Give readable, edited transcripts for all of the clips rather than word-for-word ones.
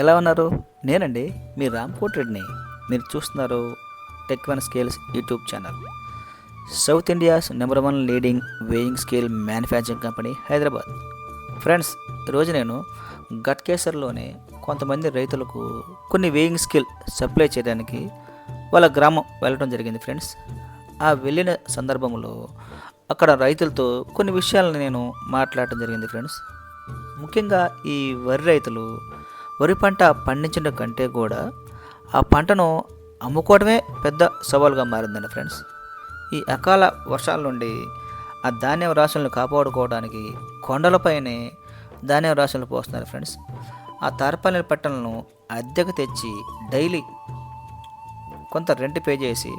ఎలా ఉన్నారు? నేనండి మీ రామ్‌కోటి రెడ్డిని. మీరు చూస్తున్నారు tech one scales YouTube channel. South India's number 1 leading weighing scale manufacturing company Hyderabad. Friends, ఈరోజు నేను గట్కేసర్‌లోని కొంతమంది రైతులకు కొన్ని వేయింగ్ స్కేల్ సప్లై చేయడానికి వాళ్ళ గ్రామం వెళ్ళడం జరిగింది ఫ్రెండ్స్. ఆ వెళ్ళిన సందర్భంలో అక్కడ రైతులతో కొన్ని విషయాలను నేను మాట్లాడటం జరిగింది ఫ్రెండ్స్. ముఖ్యంగా ఈ వరి రైతులు వరి పంట పండించడం కంటే కూడా ఆ పంటను అమ్ముకోవడమే పెద్ద సవాలుగా మారిందండి ఫ్రెండ్స్. ఈ అకాల వర్షాల నుండి ఆ ధాన్యం రాశులను కాపాడుకోవడానికి కొండలపైనే ధాన్యం రాశులను పోస్తున్నారు ఫ్రెండ్స్. ఆ తారపల్లి పట్టణాలను అద్దెకు తెచ్చి డైలీ కొంత రెంట్ పే చేసి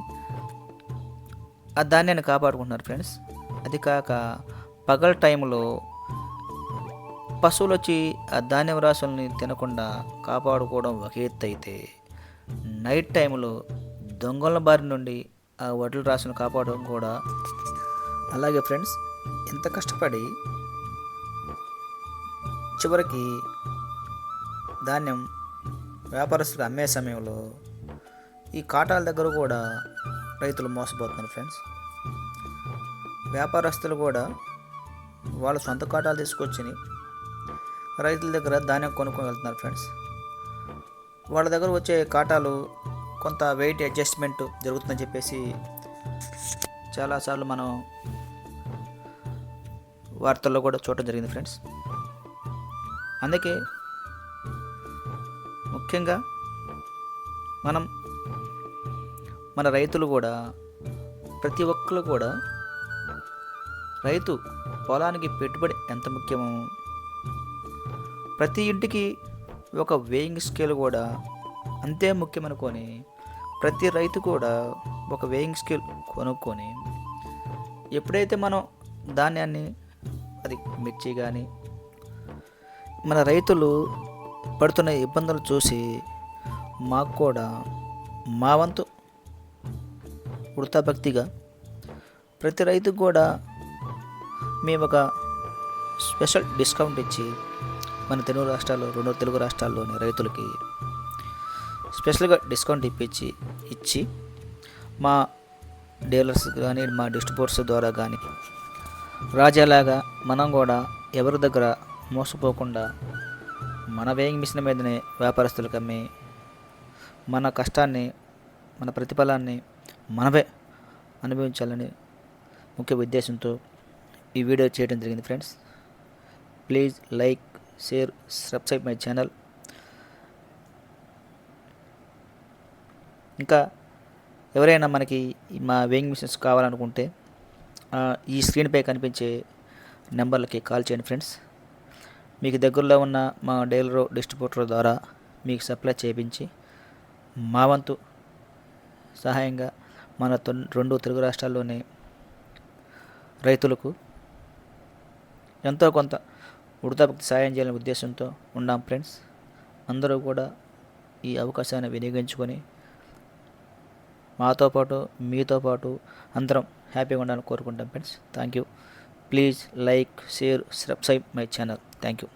ఆ ధాన్యాన్ని కాపాడుకుంటున్నారు ఫ్రెండ్స్. అది కాక పగల టైంలో పశువులు వచ్చి ఆ ధాన్యం రాశుల్ని తినకుండా కాపాడుకోవడం ఒక ఎత్తు అయితే, నైట్ టైంలో దొంగల బారి నుండి ఆ వడ్ల రాశులను కాపాడడం కూడా అలాగే ఫ్రెండ్స్. ఎంత కష్టపడి చివరికి ధాన్యం వ్యాపారస్తులకు అమ్మే సమయంలో ఈ కాటాల దగ్గర కూడా రైతులు మోసపోతున్నారు ఫ్రెండ్స్. వ్యాపారస్తులు కూడా వాళ్ళ సొంత కాటాలు తీసుకొచ్చి రైతుల దగ్గర ధాన్యం కొనుక్కొని వెళ్తున్నారు ఫ్రెండ్స్. వాళ్ళ దగ్గర వచ్చే కాటాలు కొంత వెయిట్ అడ్జస్ట్మెంట్ జరుగుతుందని చెప్పేసి చాలాసార్లు మనం వార్తల్లో కూడా చూడటం జరిగింది ఫ్రెండ్స్. అందుకే ముఖ్యంగా మన రైతులు కూడా ప్రతి ఒక్కరు కూడా రైతు పొలానికి పెట్టుబడి ఎంత ముఖ్యమో, ప్రతి ఇంటికి ఒక వేయింగ్ స్కేల్ కూడా అంతే ముఖ్యమనుకొని ప్రతి రైతు కూడా ఒక వేయింగ్ స్కేల్ కొనుక్కొని ఎప్పుడైతే మనం ధాన్యాన్ని, అది మిర్చి కానీ మన రైతులు పడుతున్న ఇబ్బందులు చూసి మాకు కూడా మా వంతు వృతాభక్తిగా ప్రతి రైతుకు కూడా మేము ఒక స్పెషల్ డిస్కౌంట్ ఇచ్చి మన రెండు తెలుగు రాష్ట్రాల్లోని రైతులకి స్పెషల్గా డిస్కౌంట్ ఇచ్చి మా డీలర్స్ కానీ మా డిస్ట్రిబ్యూటర్స్ ద్వారా కానీ రాజాలాగా మనం కూడా ఎవరి దగ్గర మోసపోకుండా మన వేయింగ్ మిషన్ మీదనే వ్యాపారస్తులకు అమ్మి మన కష్టాన్ని, మన ప్రతిఫలాన్ని మనమే అనుభవించాలని ముఖ్య ఉద్దేశంతో ఈ వీడియో చేయడం జరిగింది friends. Please like, share, subscribe my channel. ఇంకా ఎవరైనా మనకి మా వేయింగ్ మిషన్స్ కావాలనుకుంటే ఈ స్క్రీన్పై కనిపించే నెంబర్లకి కాల్ చేయండి ఫ్రెండ్స్. మీకు దగ్గరలో ఉన్న మా డీలర్, డిస్ట్రిబ్యూటర్ ద్వారా మీకు సప్లై చేయించి మా వంతు సహాయంగా మన రెండు తెలుగు రాష్ట్రాల్లోని రైతులకు ఎంతో కొంత వృతాభక్తి సాయం చేయాలనే ఉద్దేశంతో ఉన్నాం ఫ్రెండ్స్. అందరూ కూడా ఈ అవకాశాన్ని వినియోగించుకొని మాతో పాటు మీతో పాటు అందరం హ్యాపీగా ఉండాలని కోరుకుంటాం friends. Thank you. Please like, share, subscribe my channel. Thank you.